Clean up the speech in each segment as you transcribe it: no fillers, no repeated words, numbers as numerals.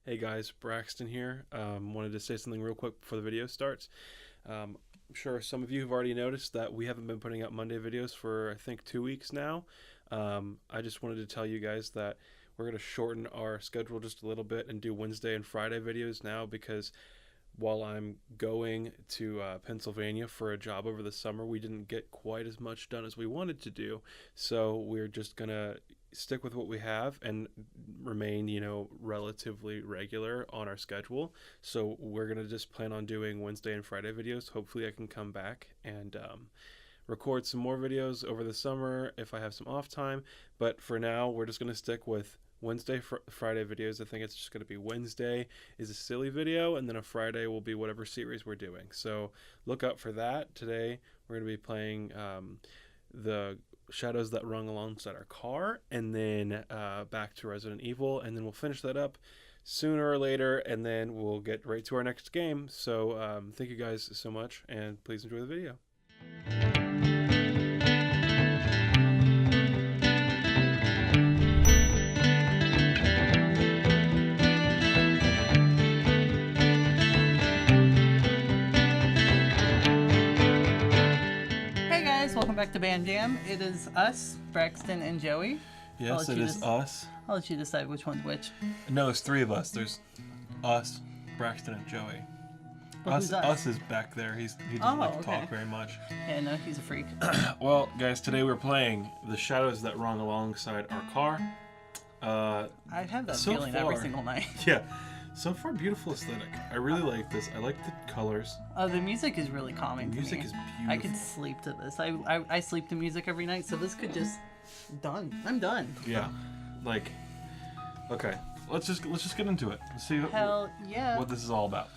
Hey guys, Braxton here. Wanted to say something real quick before the video starts. I'm sure some of you have already noticed that we haven't been putting out Monday videos for I think 2 weeks now. I just wanted to tell you guys that we're going to shorten our schedule just a little bit and do Wednesday and Friday videos now because while I'm going to Pennsylvania for a job over the summer, we didn't get quite as much done as we wanted to do. So we're just going to stick with what we have and remain, relatively regular on our schedule. So we're going to just plan on doing Wednesday and Friday videos. Hopefully I can come back and record some more videos over the summer if I have some off time. But for now, we're just going to stick with Wednesday, Friday videos. I think it's just going to be Wednesday is a silly video, and then a Friday will be whatever series we're doing. So look out for that. Today we're going to be playing the Shadows That Rung Alongside Our Car, and then back to Resident Evil, and then we'll finish that up sooner or later, and then we'll get right to our next game. So thank you guys so much, and please enjoy the video. Welcome back to BamJam. It is us, Braxton and Joey. Yes, it is us. I'll let you decide which one's which. No, it's three of us. There's us, Braxton, and Joey. Well, us is back there. He doesn't like to talk very much. Yeah, no, he's a freak. Well, guys, today we're playing The Shadows That Rung Alongside Our Car. I have that feeling every single night. Yeah. So far, beautiful aesthetic. I really like this. I like the colors. The music is really calming. The music is beautiful. I could sleep to this. I sleep to music every night, so this could just I'm done. Yeah, like, okay, let's just get into it. Let's see what this is all about.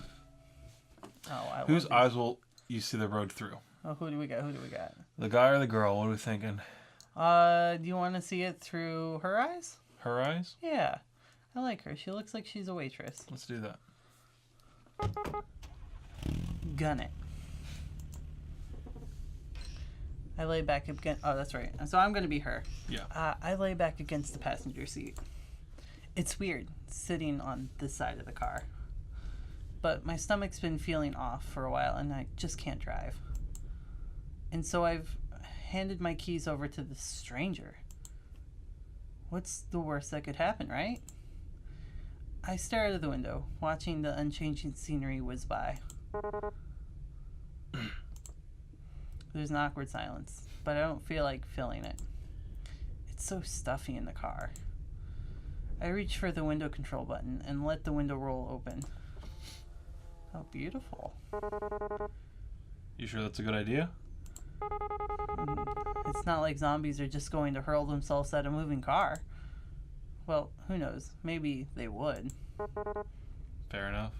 Oh, whose eyes will you see the road through? Oh, who do we got? The guy or the girl? What are we thinking? Do you want to see it through her eyes? Her eyes? Yeah. I like her. She looks like she's a waitress. Let's do that. Gun it. I lay back against... Oh, that's right. So I'm going to be her. Yeah. I lay back against the passenger seat. It's weird sitting on this side of the car. But my stomach's been feeling off for a while and I just can't drive. And so I've handed my keys over to this stranger. What's the worst that could happen, right? I stare out of the window, watching the unchanging scenery whiz by. There's an awkward silence, but I don't feel like filling it. It's so stuffy in the car. I reach for the window control button and let the window roll open. How beautiful. You sure that's a good idea? It's not like zombies are just going to hurl themselves at a moving car. Well, who knows? Maybe they would. Fair enough.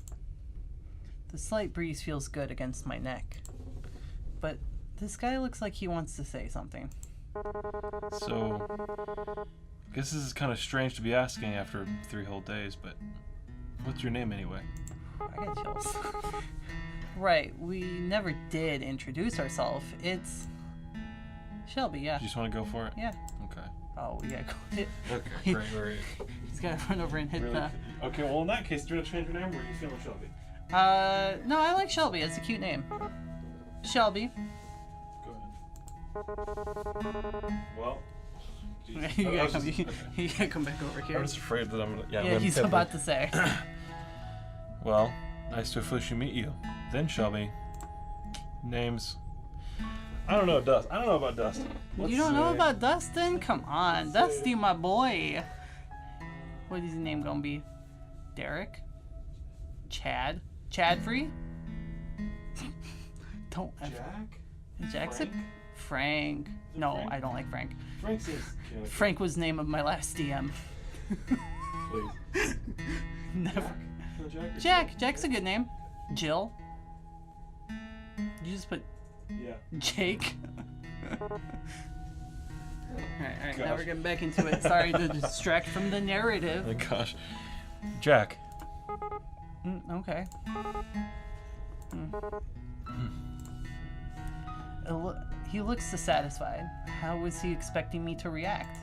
The slight breeze feels good against my neck. But this guy looks like he wants to say something. So, I guess this is kind of strange to be asking after 3 whole days, but what's your name anyway? I got chills. Right, we never did introduce ourselves. It's Shelby, yeah. You just want to go for it? Yeah. Okay. Oh, yeah, go hit. Okay, great. He's got to run over and hit really? Okay, well, in that case, do you want to change your name, or are you feeling Shelby? No, I like Shelby. It's a cute name. Shelby. Go ahead. Well, you gotta come back over here. I'm just afraid that I'm gonna... Yeah, he's about to say. Well, nice to officially meet you. Then, Shelby, names... I don't know about Dustin. You don't know about Dustin? Come on. Dusty, my boy. What is his name gonna be? Derek? Chad? Chadfrey? Don't Jack? Jackson? Frank. No, Frank? I don't like Frank. Frank says... Frank was the name of my last DM. Please. Never. No, Jack. Jack's a good name. Jill. You just put... Yeah. Jake. Alright, now we're getting back into it. Sorry to distract from the narrative. Oh my gosh. Jack. Okay. He looks dissatisfied. How was he expecting me to react?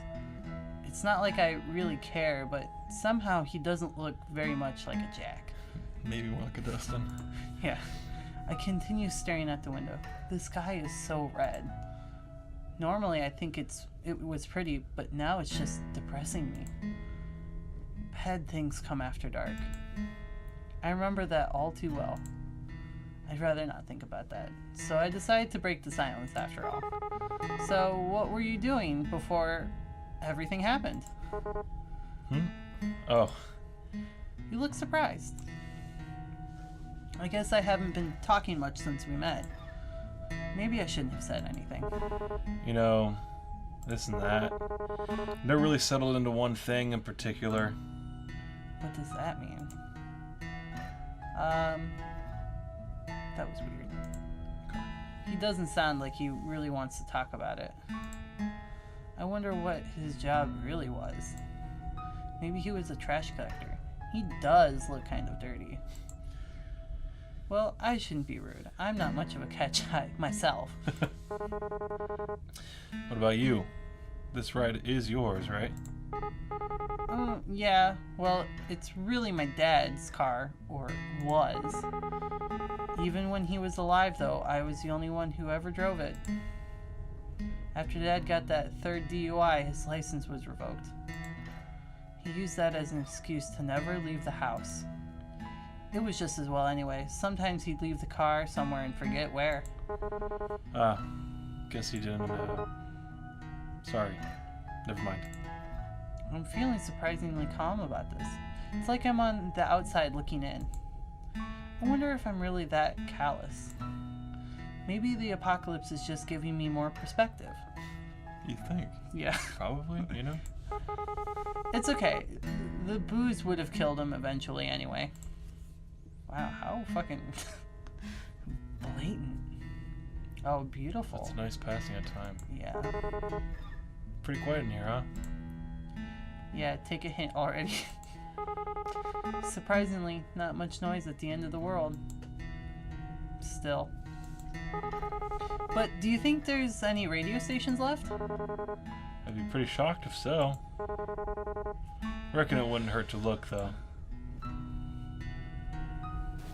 It's It's not like I really care, but somehow he doesn't look very much like a Jack. Maybe more like a Dustin. Yeah. I continue staring at the window. The sky is so red. Normally I think it was pretty, but now it's just depressing me. Bad things come after dark. I remember that all too well. I'd rather not think about that. So I decided to break the silence after all. So what were you doing before everything happened? Oh. You look surprised. I guess I haven't been talking much since we met. Maybe I shouldn't have said anything. You know, this and that. Never really settled into one thing in particular. What does that mean? That was weird. He doesn't sound like he really wants to talk about it. I wonder what his job really was. Maybe he was a trash collector. He does look kind of dirty. Well, I shouldn't be rude. I'm not much of a catch myself. What about you? This ride is yours, right? Yeah. Well, it's really my dad's car, or was. Even when he was alive, though, I was the only one who ever drove it. After Dad got that third DUI, his license was revoked. He used that as an excuse to never leave the house. It was just as well anyway. Sometimes he'd leave the car somewhere and forget where. Guess he didn't, Sorry. Never mind. I'm feeling surprisingly calm about this. It's like I'm on the outside looking in. I wonder if I'm really that callous. Maybe the apocalypse is just giving me more perspective. You think? Yeah. Probably, you know? It's okay. The booze would have killed him eventually anyway. Wow, how fucking blatant. Oh, beautiful. It's nice passing of time. Yeah. Pretty quiet in here, huh? Yeah, take a hint already. Surprisingly, not much noise at the end of the world. Still. But do you think there's any radio stations left? I'd be pretty shocked if so. Reckon it wouldn't hurt to look, though.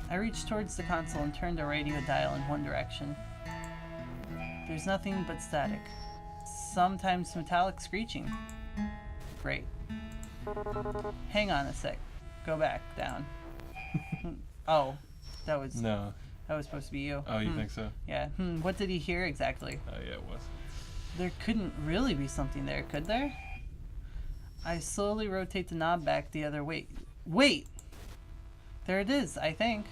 I reached towards the console and turned the radio dial in one direction. There's nothing but static. Sometimes metallic screeching. Great. Hang on a sec. Go back down. Oh, that was supposed to be you. Oh, you think so? Yeah. What did he hear exactly? Oh, yeah, it was. There couldn't really be something there, could there? I slowly rotate the knob back the other way. Wait! There it is, I think.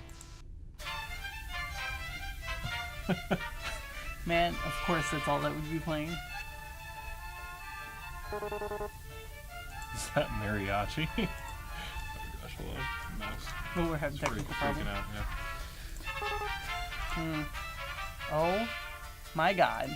Man, of course that's all that would be playing. Is that mariachi? Oh gosh, hold on. Mouse. Oh, we're having technical problems. Out, yeah. Oh my god.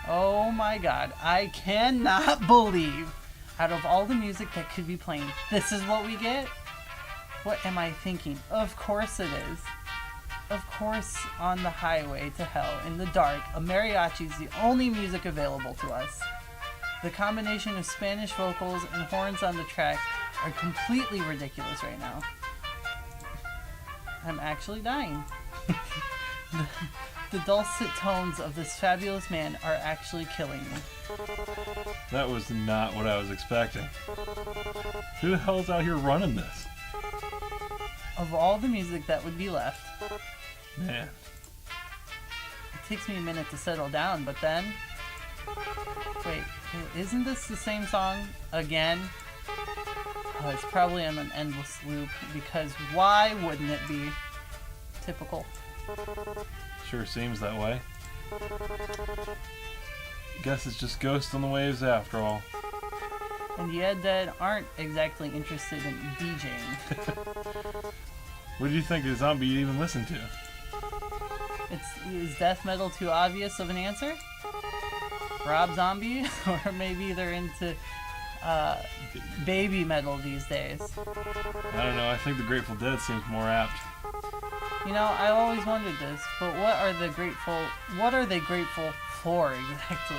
Oh my god. I cannot believe out of all the music that could be playing, this is what we get? What am I thinking? Of course it is. Of course, on the highway to hell, in the dark, a mariachi is the only music available to us. The combination of Spanish vocals and horns on the track are completely ridiculous right now. I'm actually dying. The dulcet tones of this fabulous man are actually killing me. That was not what I was expecting. Who the hell's out here running this? Of all the music that would be left, man, it takes me a minute to settle down, but then... Wait, isn't this the same song again? Oh, it's probably on an endless loop, because why wouldn't it be? Typical. Sure seems that way. Guess it's just Ghost on the Waves after all. And the Ed Dead aren't exactly interested in DJing. What do you think the zombie even listened to? Is death metal too obvious of an answer? Rob Zombie? Or maybe they're into baby metal these days. I don't know, I think the Grateful Dead seems more apt. You know, I always wondered this, but what are they grateful 4, exactly.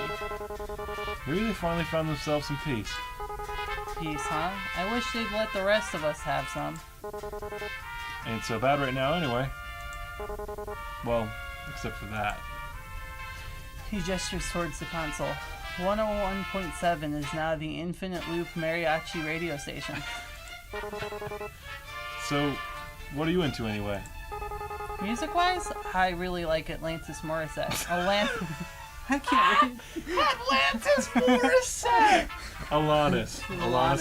Maybe they finally found themselves some peace. Peace, huh? I wish they'd let the rest of us have some. Ain't so bad right now anyway. Well, except for that. He gestures towards the console. 101.7 is now the Infinite Loop Mariachi radio station. So, what are you into anyway? Music-wise, I really like Atlantis Morissette. I can't read. Atlantis Morissette! Alanis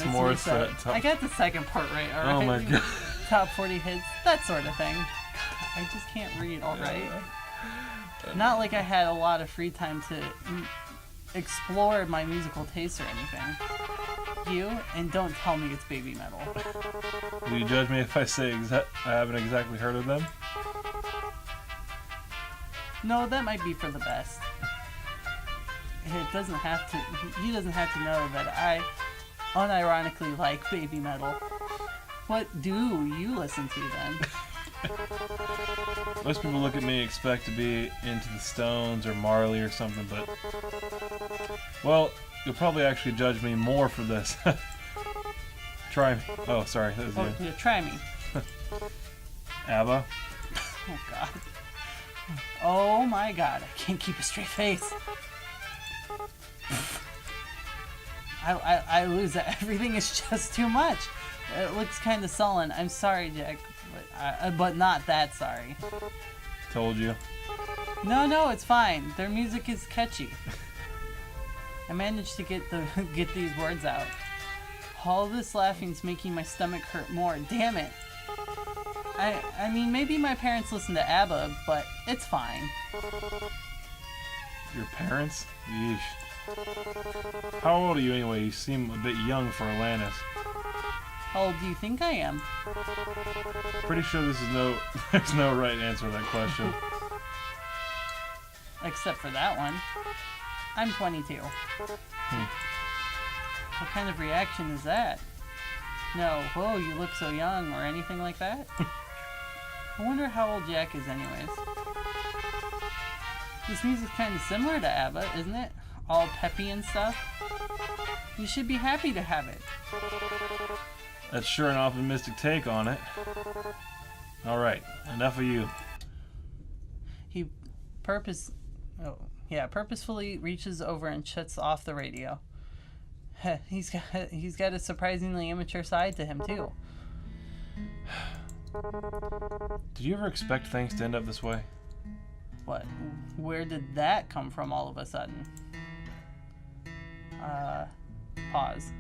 Morissette. I got the second part right, alright? Oh my god. Top 40 hits, that sort of thing. I just can't read, alright? Not like I had a lot of free time to explore my musical tastes or anything. And don't tell me it's baby metal. Will you judge me if I say I haven't exactly heard of them? No, that might be for the best. It doesn't have to. He doesn't have to know that I unironically like baby metal. What do you listen to then? Most people look at me and expect to be into the Stones or Marley or something, but well, you'll probably actually judge me more for this. Try me. Oh, sorry, that was you. Yeah, try me. ABBA. Oh god. Oh my god, I can't keep a straight face. I lose it. Everything is just too much. It looks kind of sullen. I'm sorry, Jack, but not that sorry. Told you. No, it's fine. Their music is catchy. I managed to get these words out. All this laughing's making my stomach hurt more. Damn it. I mean, maybe my parents listen to ABBA, but it's fine. Your parents? Yeesh. How old are you anyway? You seem a bit young for Alanis. How old do you think I am? Pretty sure there's no right answer to that question. Except for that one. I'm 22. What kind of reaction is that? No, whoa, you look so young, or anything like that? I wonder how old Jack is anyways. This music's kind of similar to ABBA, isn't it? All peppy and stuff. You should be happy to have it. That's sure an optimistic take on it. Alright, enough of you. He purposefully reaches over and shuts off the radio. He's got a surprisingly immature side to him too. Did you ever expect things to end up this way? What? Where did that come from all of a sudden? Pause.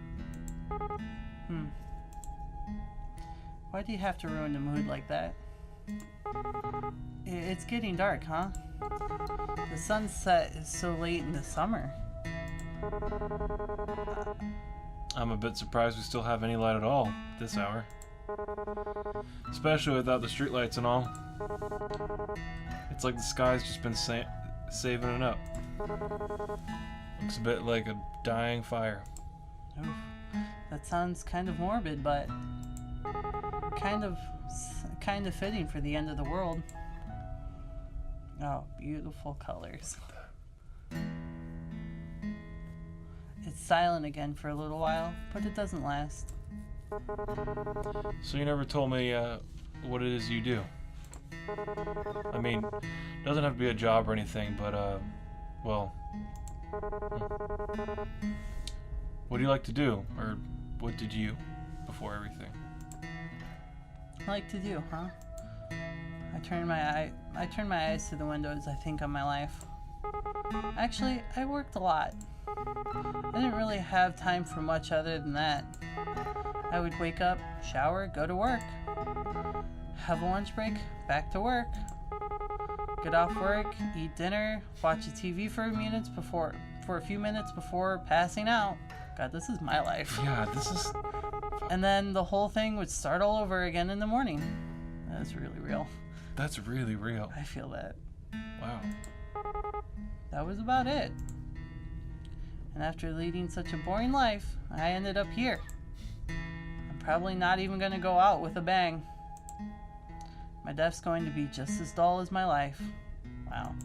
Why do you have to ruin the mood like that? It's getting dark, huh? The sunset is so late in the summer. I'm a bit surprised we still have any light at all at this hour. Especially without the streetlights and all. It's like the sky's just been saving it up. Looks a bit like a dying fire. Oof. That sounds kind of morbid, but kind of fitting for the end of the world. Oh, beautiful colors. It's silent again for a little while, but it doesn't last. So you never told me what it is you do. I mean, it doesn't have to be a job or anything, but well, what do you like to do, or what did you before everything? Like to do, huh? I turn my eyes to the window as I think on my life. Actually, I worked a lot. I didn't really have time for much other than that. I would wake up, shower, go to work. Have a lunch break, back to work. Get off work, eat dinner, watch a TV for a few minutes before passing out. God, this is my life. Yeah, this is... And then the whole thing would start all over again in the morning. That's really real. That's really real. I feel that. Wow. That was about it. And after leading such a boring life, I ended up here. I'm probably not even going to go out with a bang. My death's going to be just as dull as my life. Wow.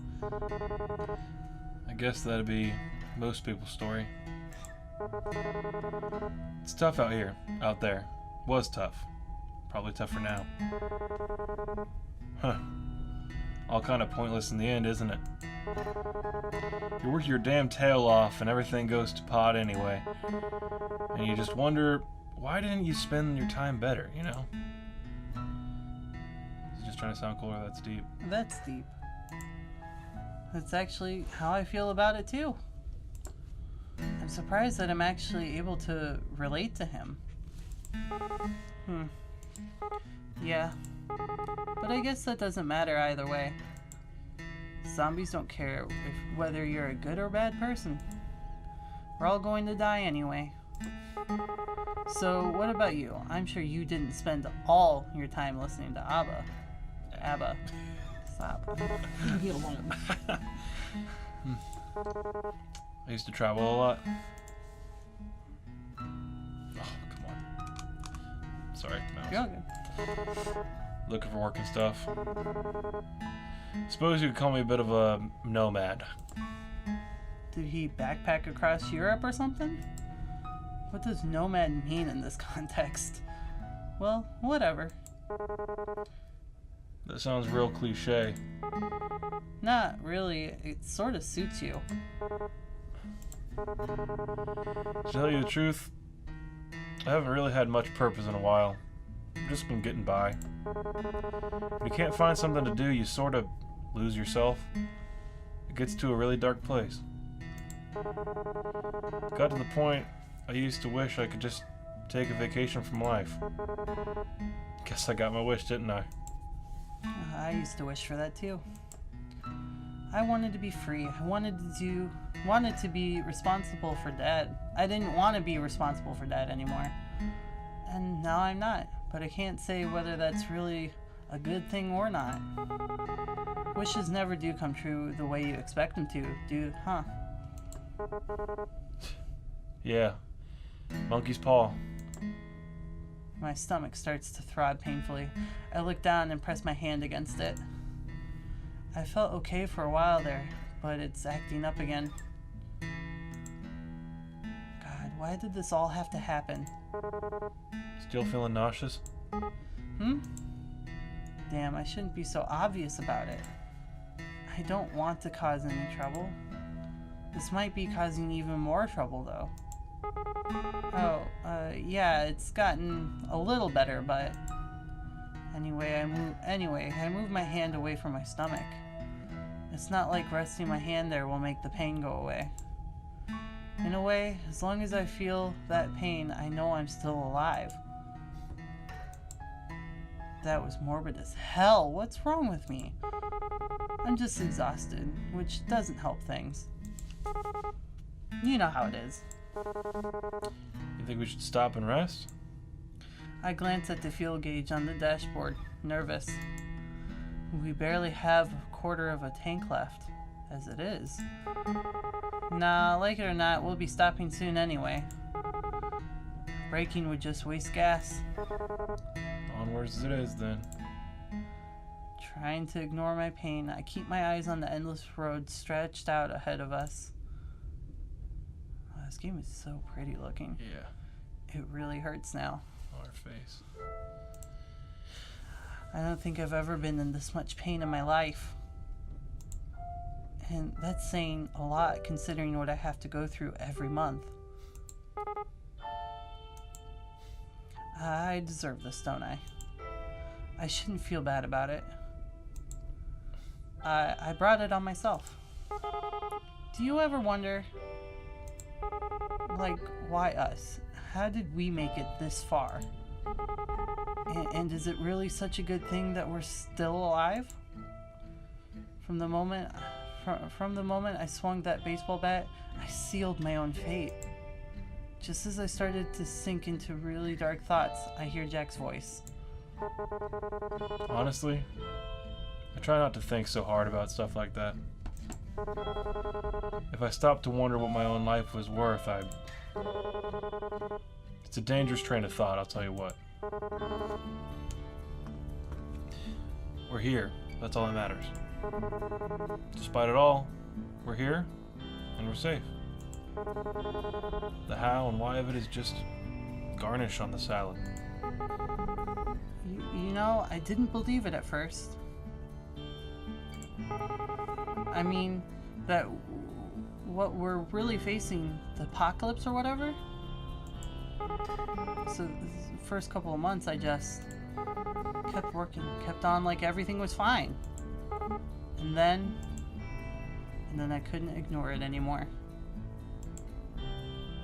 I guess that'd be most people's story. It's tough out here, out there. Was tough. Probably tougher now. Huh. All kind of pointless in the end, isn't it? You work your damn tail off and everything goes to pot anyway. And you just wonder, why didn't you spend your time better, you know? Just trying to sound cooler, that's deep. That's deep. That's actually how I feel about it too. I'm surprised that I'm actually able to relate to him. Yeah. But I guess that doesn't matter either way. Zombies don't care whether you're a good or bad person. We're all going to die anyway. So what about you? I'm sure you didn't spend all your time listening to ABBA. ABBA. Stop. Leave me alone. I used to travel a lot. Oh, come on. Sorry, mouse. You're all good. Looking for work and stuff. Suppose you could call me a bit of a nomad. Did he backpack across Europe or something? What does nomad mean in this context? Well, whatever. That sounds real cliche. Not really. It sort of suits you. To tell you the truth, I haven't really had much purpose in a while. I've just been getting by. When you can't find something to do, you sort of lose yourself. It gets to a really dark place. Got to the point I used to wish I could just take a vacation from life. Guess I got my wish, didn't I? I used to wish for that too. I wanted to be free. I wanted to be responsible for Dad. I didn't want to be responsible for Dad anymore. And now I'm not. But I can't say whether that's really a good thing or not. Wishes never do come true the way you expect them to, do, huh? Yeah. Monkey's paw. My stomach starts to throb painfully. I look down and press my hand against it. I felt okay for a while there, but it's acting up again. God, why did this all have to happen? Still feeling nauseous? Damn, I shouldn't be so obvious about it. I don't want to cause any trouble. This might be causing even more trouble, though. Oh, yeah, it's gotten a little better, but... Anyway, I move my hand away from my stomach. It's not like resting my hand there will make the pain go away. In a way, as long as I feel that pain, I know I'm still alive. That was morbid as hell. What's wrong with me? I'm just exhausted, which doesn't help things. You know how it is. You think we should stop and rest? I glance at the fuel gauge on the dashboard, nervous. We barely have a quarter of a tank left, as it is. Nah, like it or not, we'll be stopping soon anyway. Braking would just waste gas. Onwards as it is, then. Trying to ignore my pain, I keep my eyes on the endless road stretched out ahead of us. Oh, this game is so pretty looking. Yeah. It really hurts now. Our face. I don't think I've ever been in this much pain in my life. And that's saying a lot considering what I have to go through every month. I deserve this, don't I? I shouldn't feel bad about it. I brought it on myself. Do you ever wonder, like, why us? How did we make it this far? And is it really such a good thing that we're still alive? From the moment I swung that baseball bat, I sealed my own fate. Just as I started to sink into really dark thoughts, I hear Jack's voice. Honestly, I try not to think so hard about stuff like that. If I stopped to wonder what my own life was worth, it's a dangerous train of thought, I'll tell you what. We're here. That's all that matters. Despite it all, we're here, and we're safe. The how and why of it is just garnish on the salad. You know, I didn't believe it at first. I mean, that what we're really facing, the apocalypse or whatever. So the first couple of months I just kept working, kept on like everything was fine. And then I couldn't ignore it anymore.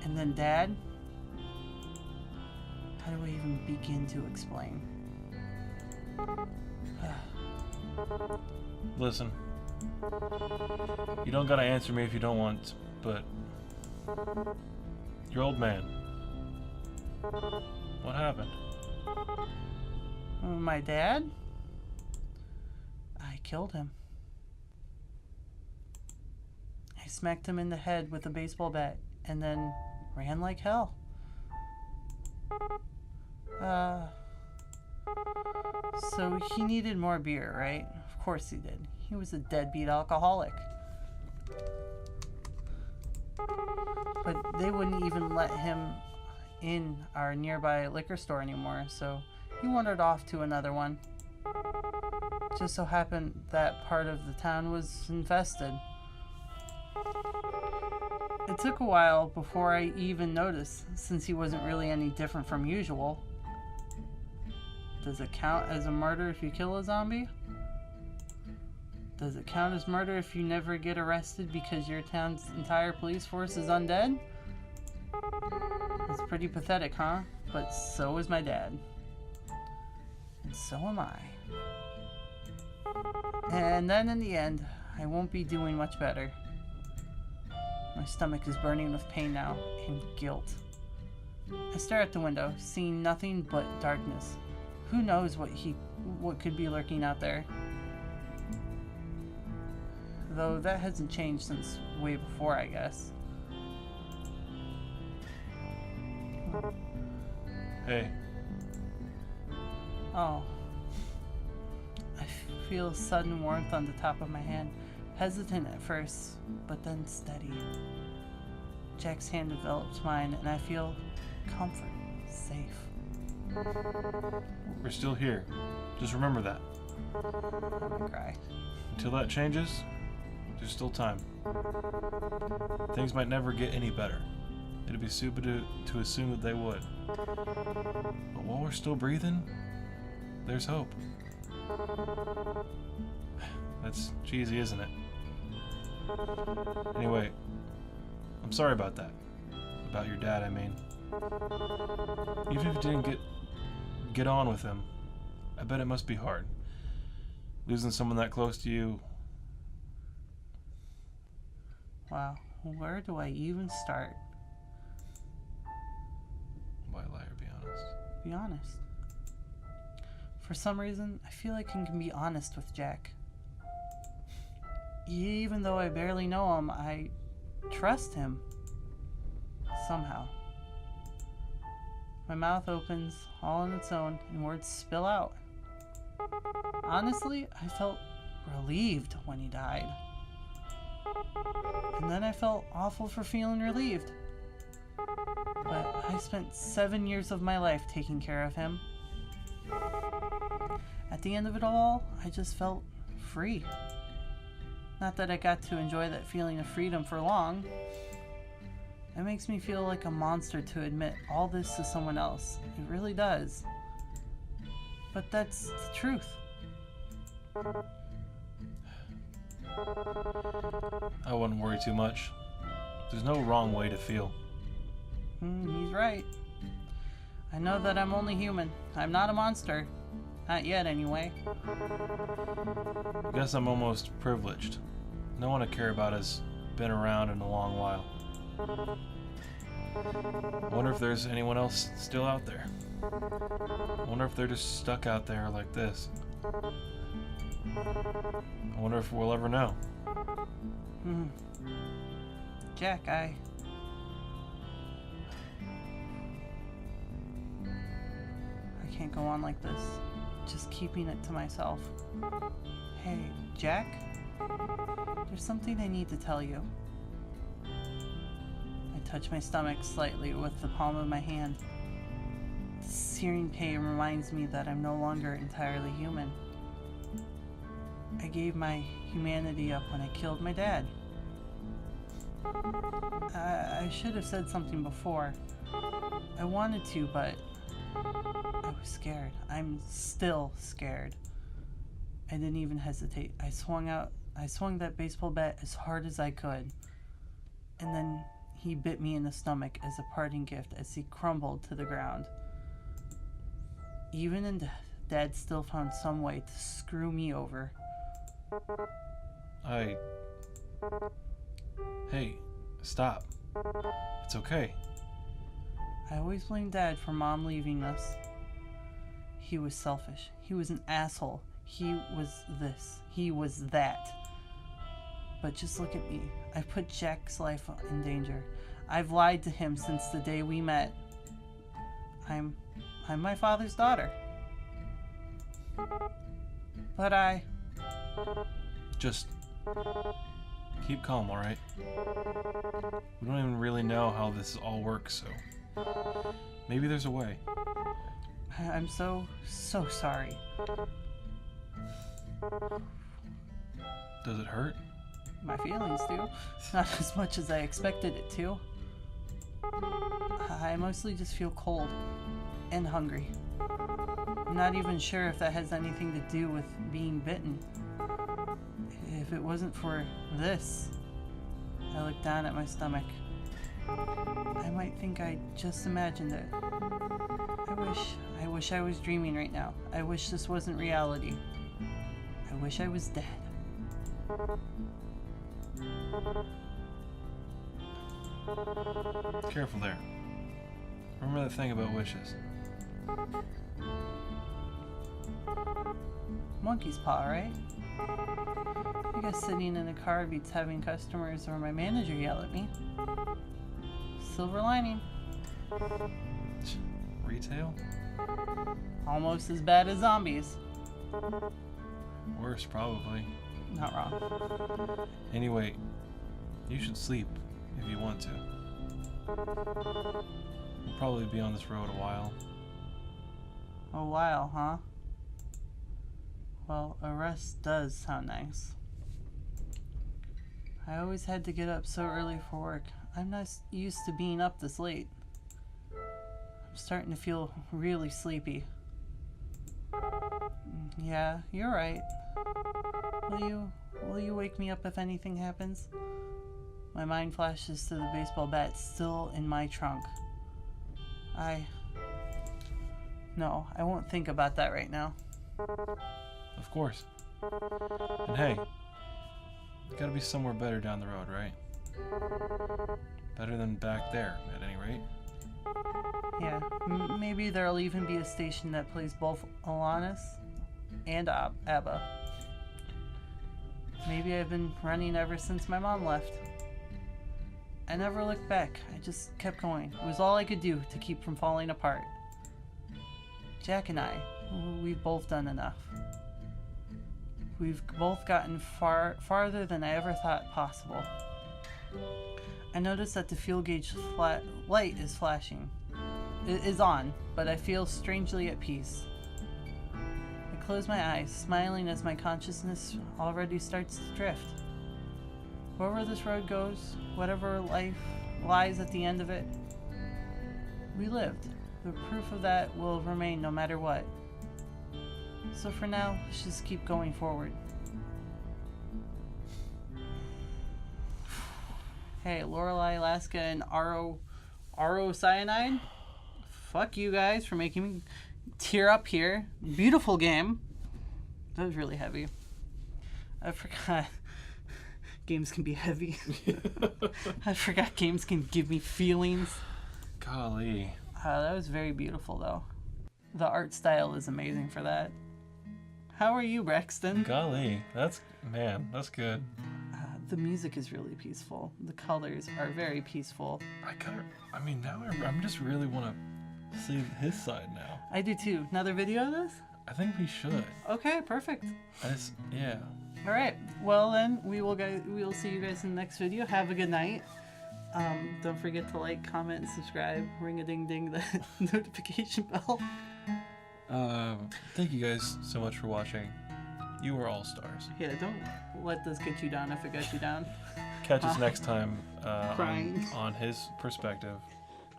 And then Dad, how do I even begin to explain? Listen, you don't gotta answer me if you don't want, but your old man, what happened? My dad? I killed him. I smacked him in the head with a baseball bat and then ran like hell. So he needed more beer, right? Of course he did. He was a deadbeat alcoholic. But they wouldn't even let him in our nearby liquor store anymore, so he wandered off to another one. Just so happened that part of the town was infested. It took a while before I even noticed, since he wasn't really any different from usual. Does it count as a murder if you kill a zombie? Does it count as murder if you never get arrested because your town's entire police force is undead? It's pretty pathetic, huh? But so is my dad. And so am I. And then in the end, I won't be doing much better. My stomach is burning with pain now, and guilt. I stare at the window, seeing nothing but darkness. Who knows what could be lurking out there? Though that hasn't changed since way before, I guess. Hey. Oh. I feel sudden warmth on the top of my hand. Hesitant at first, but then steady. Jack's hand envelops mine, and I feel comfort, safe. We're still here. Just remember that. I cry. Until that changes, there's still time. Things might never get any better. It'd be stupid to assume that they would. But while we're still breathing, there's hope. That's cheesy, isn't it? Anyway, I'm sorry about that. About your dad, I mean. Even if you didn't get on with him, I bet it must be hard. Losing someone that close to you. Wow, where do I even start? Why lie or be honest? Be honest. For some reason, I feel like I can be honest with Jack. Even though I barely know him, I trust him. Somehow. My mouth opens all on its own and words spill out. Honestly, I felt relieved when he died. And then I felt awful for feeling relieved. But I spent 7 years of my life taking care of him. At the end of it all, I just felt free. Not that I got to enjoy that feeling of freedom for long. It makes me feel like a monster to admit all this to someone else. It really does. But that's the truth. I wouldn't worry too much. There's no wrong way to feel. He's right. I know that I'm only human. I'm not a monster. Not yet, anyway. I guess I'm almost privileged. No one I care about has been around in a long while. I wonder if there's anyone else still out there. I wonder if they're just stuck out there like this. I wonder if we'll ever know. Jack, I can't go on like this. Just keeping it to myself. Hey, Jack? There's something I need to tell you. touch my stomach slightly with the palm of my hand. The searing pain reminds me that I'm no longer entirely human. I gave my humanity up when I killed my dad. I should have said something before. I wanted to, but I was scared. I'm still scared. I didn't even hesitate. I swung that baseball bat as hard as I could. And then he bit me in the stomach as a parting gift as he crumbled to the ground. Even in death, Dad still found some way to screw me over. Hey, stop. It's okay. I always blamed Dad for Mom leaving us. He was selfish. He was an asshole. He was this. He was that. But just look at me. I've put Jack's life in danger. I've lied to him since the day we met. I'm my father's daughter. But Just keep calm, alright? We don't even really know how this all works, so maybe there's a way. I'm so sorry. Does it hurt? My feelings do. Not as much as I expected it to. I mostly just feel cold and hungry. I'm not even sure if that has anything to do with being bitten. If it wasn't for this, I look down at my stomach. I might think I just imagined it. I wish I was dreaming right now. I wish this wasn't reality. I wish I was dead. Careful there. Remember that thing about wishes. Monkey's paw, right? I guess sitting in a car beats having customers or my manager yell at me. Silver lining. Retail? Almost as bad as zombies. Worse, probably. Not wrong. Anyway, you should sleep if you want to. We'll probably be on this road a while. A while, huh? Well, a rest does sound nice. I always had to get up so early for work. I'm not used to being up this late. I'm starting to feel really sleepy. Yeah, you're right. Will you wake me up if anything happens? My mind flashes to the baseball bat still in my trunk. No, I won't think about that right now. Of course. And hey, it's gotta be somewhere better down the road, right? Better than back there, at any rate. Yeah, maybe there'll even be a station that plays both Alanis and ABBA. Maybe I've been running ever since my mom left. I never looked back. I just kept going. It was all I could do to keep from falling apart. Jack and I, we've both done enough. We've both gotten farther than I ever thought possible. I notice that the fuel gauge light is flashing. It is on, but I feel strangely at peace. I close my eyes, smiling as my consciousness already starts to drift. Wherever this road goes, whatever life lies at the end of it, we lived. The proof of that will remain no matter what. So for now, let's just keep going forward. Hey, Lorelei, Alaska, and RO Cyanide. Fuck you guys for making me tear up here. Beautiful game. That was really heavy. I forgot games can be heavy. I forgot games can give me feelings. Golly. That was very beautiful, though. The art style is amazing for that. How are you, Braxton? Golly. That's good. The music is really peaceful. The colors are very peaceful. Now I just really want to see his side now. I do too. Another video of this? I think we should. Okay, perfect. Yeah. All right. Well then, we'll see you guys in the next video. Have a good night. Don't forget to like, comment, and subscribe. Ring a ding ding the notification bell. Thank you guys so much for watching. You are all stars. Yeah, don't let this get you down if it got you down. Catch us next time Crying. on his perspective.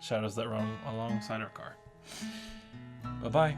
Shadows that run alongside our car. Bye-bye.